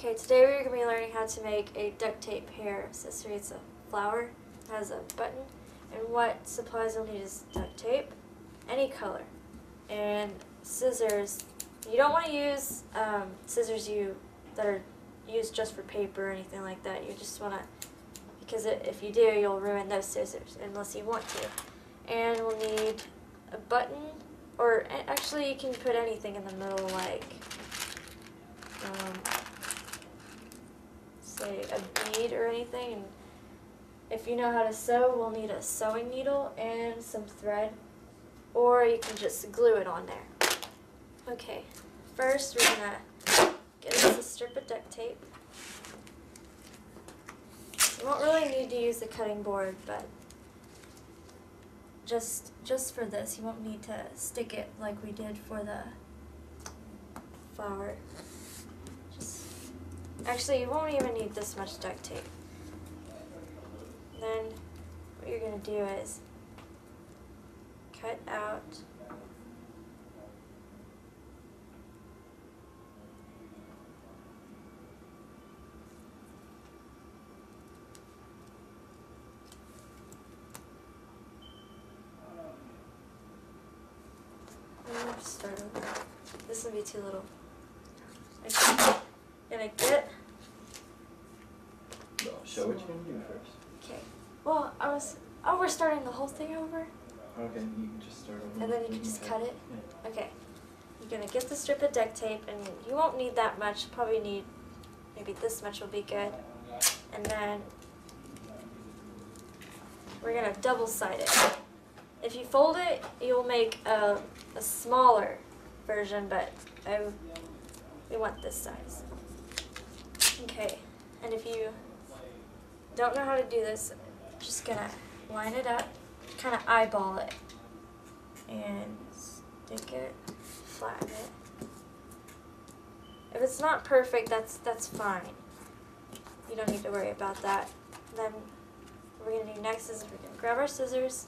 Okay, today we're going to be learning how to make a duct tape hair accessory. It's a flower, it has a button, and what supplies you'll need is duct tape, any color, and scissors. You don't want to use scissors that are used just for paper or anything like that. You just want to, because if you do, you'll ruin those scissors unless you want to. And we'll need a button, or actually you can put anything in the middle, like say a bead or anything. And if you know how to sew, we'll need a sewing needle and some thread, or you can just glue it on there. Okay, first we're gonna get us a strip of duct tape. You won't really need to use the cutting board, but just for this, you won't need to stick it like we did for the flower. Actually, you won't even need this much duct tape. Then what you're going to do is cut out start over. This will be too little. Okay. Gonna get. Show what you're gonna do first. Okay. Well, we're starting the whole thing over. Okay, you can just start over. And then you can just cut it? Yeah. Okay. You're gonna get the strip of duct tape, and you won't need that much. You probably need maybe this much will be good. And then we're gonna double-side it. If you fold it, you'll make a smaller version, but we want this size. Okay, and if you don't know how to do this, just gonna line it up, kind of eyeball it, and stick it, flatten it. If it's not perfect, that's fine. You don't need to worry about that. Then what we're gonna do next is we're gonna grab our scissors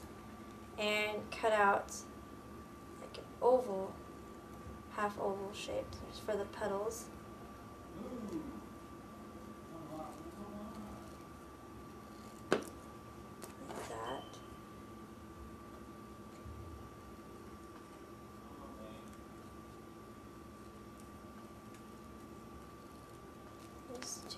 and cut out like an oval, half oval shaped for the petals. Like that. These two.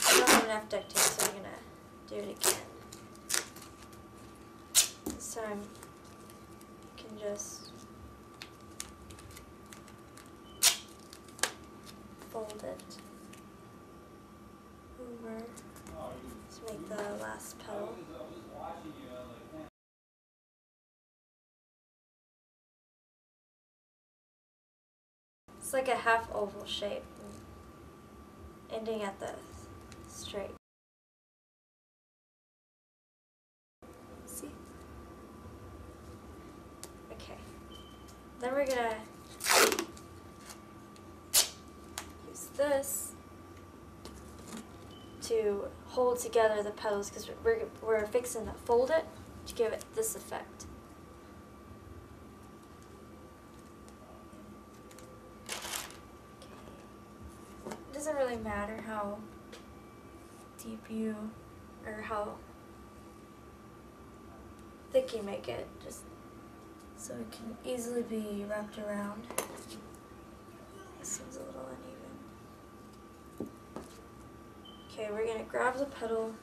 I don't have enough duct tape, so I'm going to do it again. This time you can just fold it over to make the last petal. It's like a half oval shape, ending at the straight. See? Okay. Then we're gonna use this to hold together the petals, because we're fixing to fold it to give it this effect. It doesn't really matter how deep or how thick you make it, just so it can easily be wrapped around. This one's a little uneven. Okay, we're going to grab the petal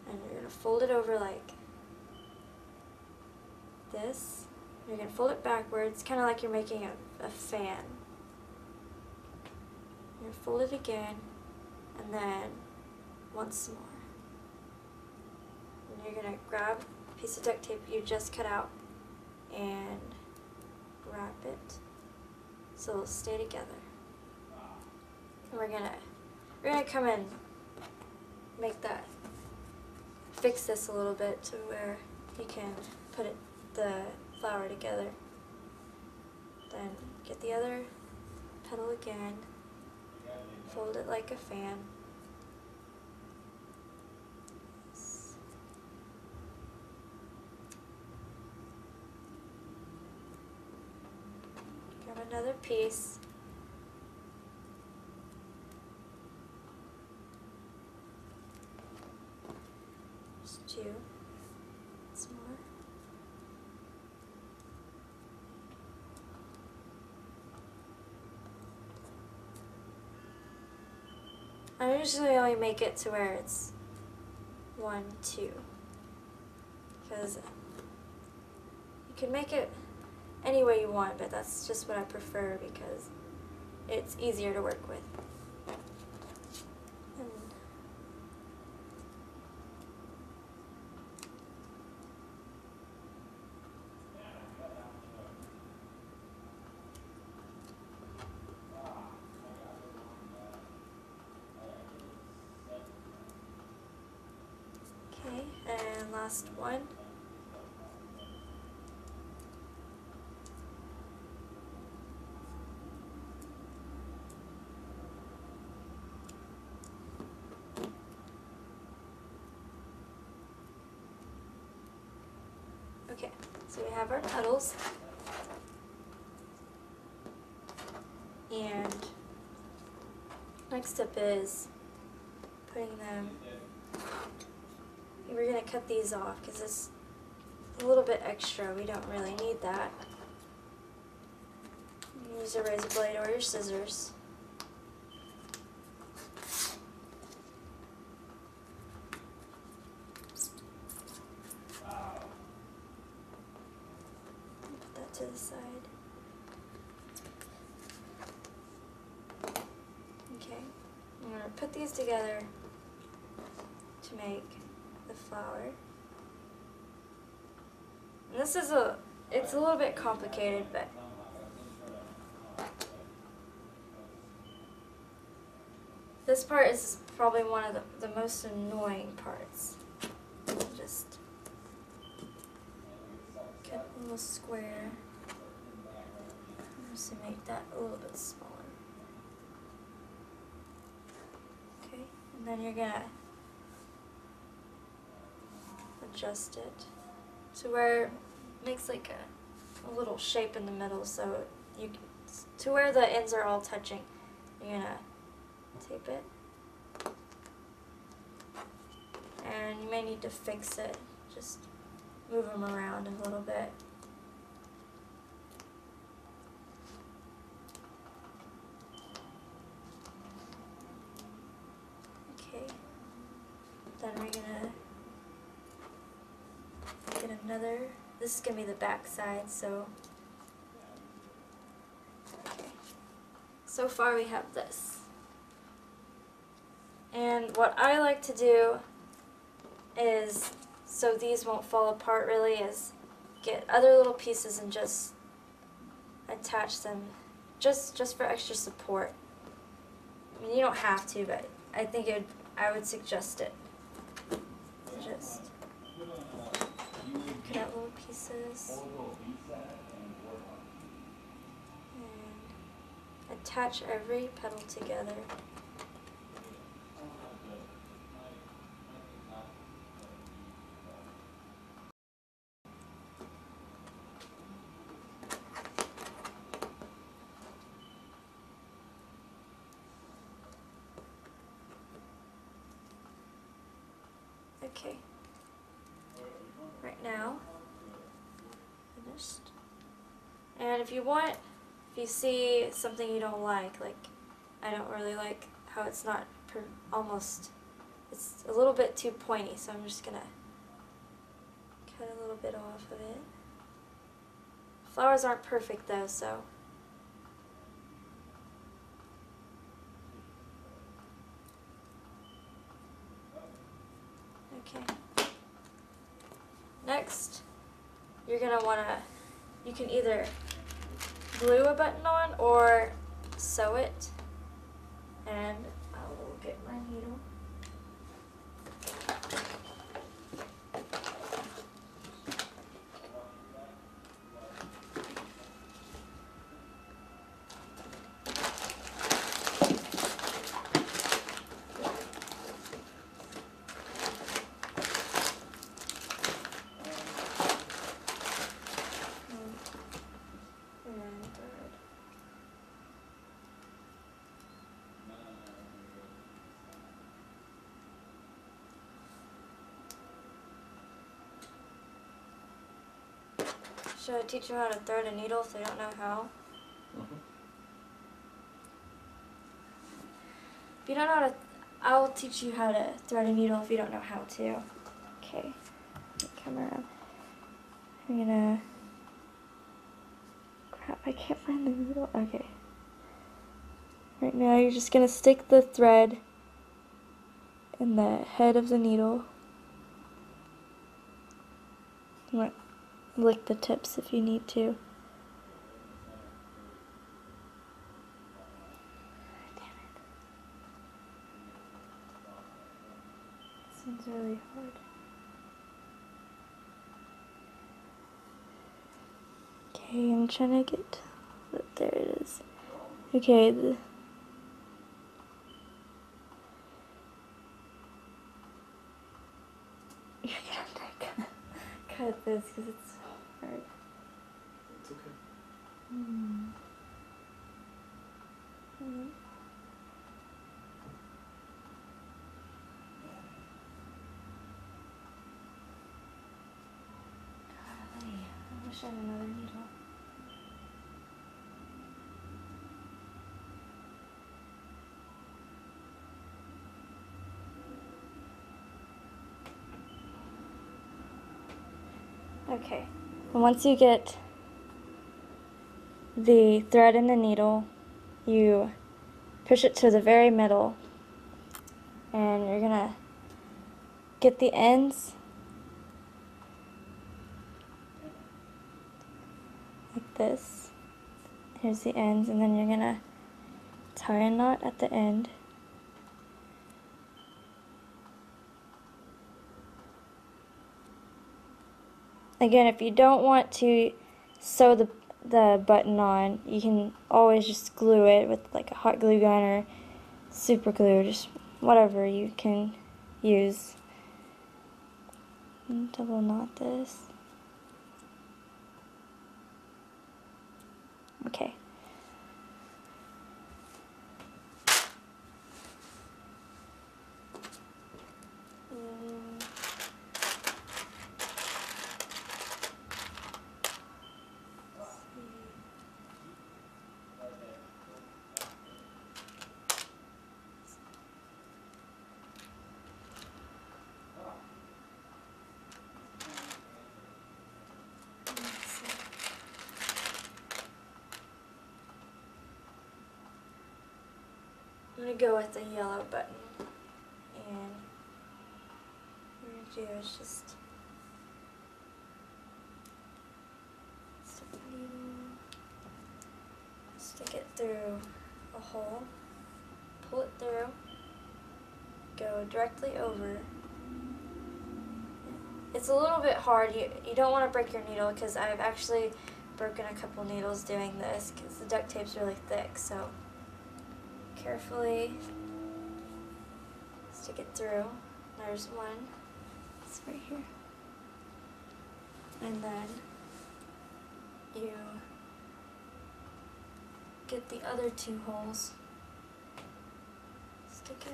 and we're going to fold it over like this. You're going to fold it backwards, kind of like you're making a fan. You're going to fold it again, and then once more. And you're going to grab a piece of duct tape you just cut out and wrap it so it'll stay together. And we're gonna come in, make that fix this a little bit to where you can put the flower together. Then get the other petal again, fold it like a fan. Grab another piece. Just 2. Once more. I usually only make it to where it's 1, 2, because you can make it any way you want, but that's just what I prefer because it's easier to work with. Okay, and last one. Okay, so we have our petals, and next up is putting them, we're going to cut these off because it's a little bit extra, we don't really need that. Use a razor blade or your scissors. To the side. Okay, I'm going to put these together to make the flower. And this is it's a little bit complicated, but this part is probably one of the most annoying parts. Just cut a little square. Just to make that a little bit smaller. Okay, and then you're gonna adjust it to where it makes like a little shape in the middle, so you can, to where the ends are all touching. You're gonna tape it, and you may need to fix it. Just move them around a little bit. Then we're gonna get another, this is gonna be the back side, so okay. So far we have this. And what I like to do is, so these won't fall apart really, is get other little pieces and just attach them just for extra support. I mean, you don't have to, but I think I would suggest it. Just cut out little pieces and attach every petal together. Okay, right now, finished. And if you want, if you see something you don't like I don't really like how it's not it's a little bit too pointy, so I'm just gonna cut a little bit off of it. Flowers aren't perfect though, so okay. Next, you're going to want to, you can either glue a button on or sew it. And I will get my needle. Should I teach you how to thread a needle if they don't know how? If you don't know how to, I'll teach you how to thread a needle if you don't know how to. Okay, come around. I'm gonna, crap, I can't find the needle. Okay. Right now you're just gonna stick the thread in the head of the needle. You want to lick the tips if you need to. This one's really hard. Okay, I'm trying to get, there it is. Okay, you're gonna have to cut this because it's hard. It's okay. Golly, I wish I had another needle. Okay, and once you get the thread in the needle, you push it to the very middle, and you're gonna get the ends like this. Here's the ends, and then you're gonna tie a knot at the end. Again, if you don't want to sew the button on, you can always just glue it with like a hot glue gun or super glue, just whatever you can use. And double knot this. Okay. I'm going to go with the yellow button, and what we're going to do is just stick it through a hole, pull it through, go directly over. It's a little bit hard. You don't want to break your needle, because I've actually broken a couple needles doing this because the duct tape's really thick, so carefully stick it through. There's one. It's right here. And then you get the other two holes. Stick it.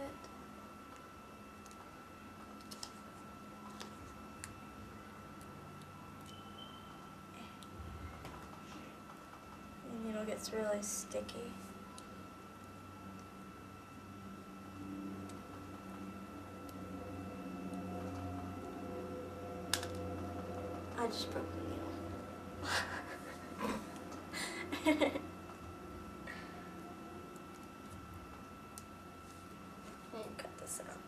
The needle gets really sticky. I just broke the needle. Let me cut this out.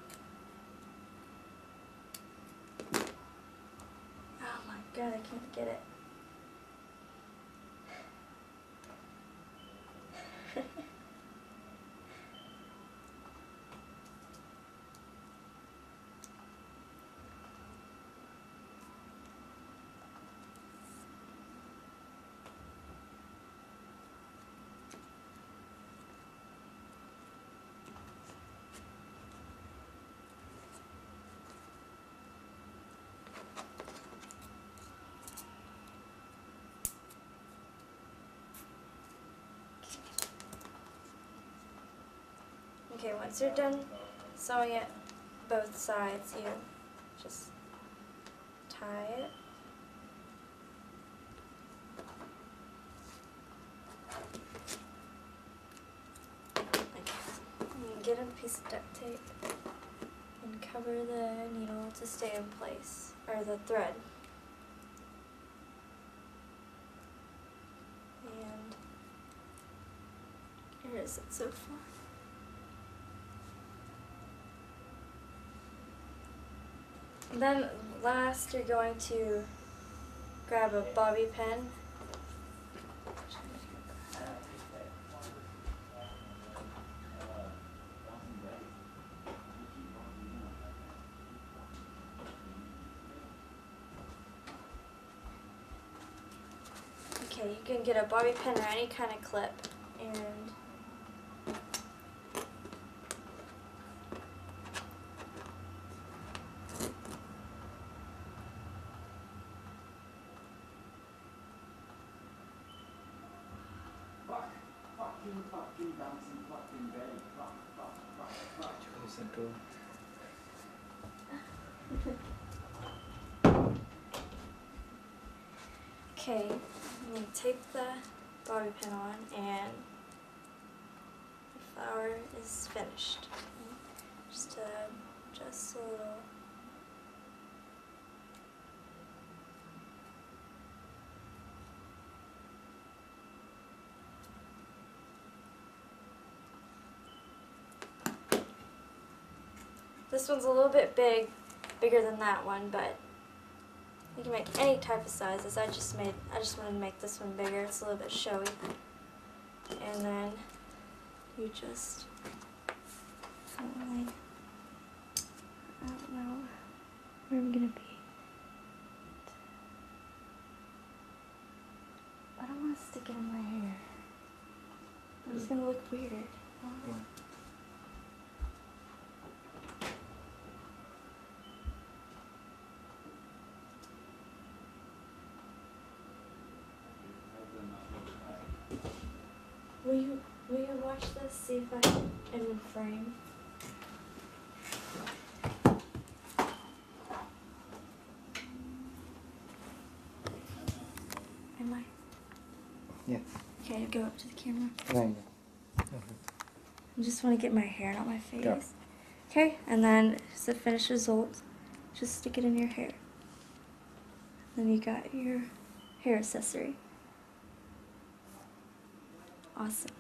Oh my god, I can't get it. Okay, once you're done sewing it both sides, you just tie it. get a piece of duct tape and cover the needle to stay in place, or the thread. And here is it so far. And then last, you're going to grab a bobby pin. Okay, you can get a bobby pin or any kind of clip, and okay, I'm going to tape the bobby pin on, and the flower is finished. Just a little. This one's a little bit bigger than that one, but you can make any type of sizes. I just wanted to make this one bigger. It's a little bit showy. And then you just, I don't know where I'm gonna be. I don't want to stick it in my hair. It's gonna look weird. Yeah. Will you watch this? See if I'm in frame. Am I? Yeah. Okay, go up to the camera. Right. I just want to get my hair, not my face. Yeah. Okay, and then it's the finished result. Just stick it in your hair. Then you got your hair accessory. Awesome.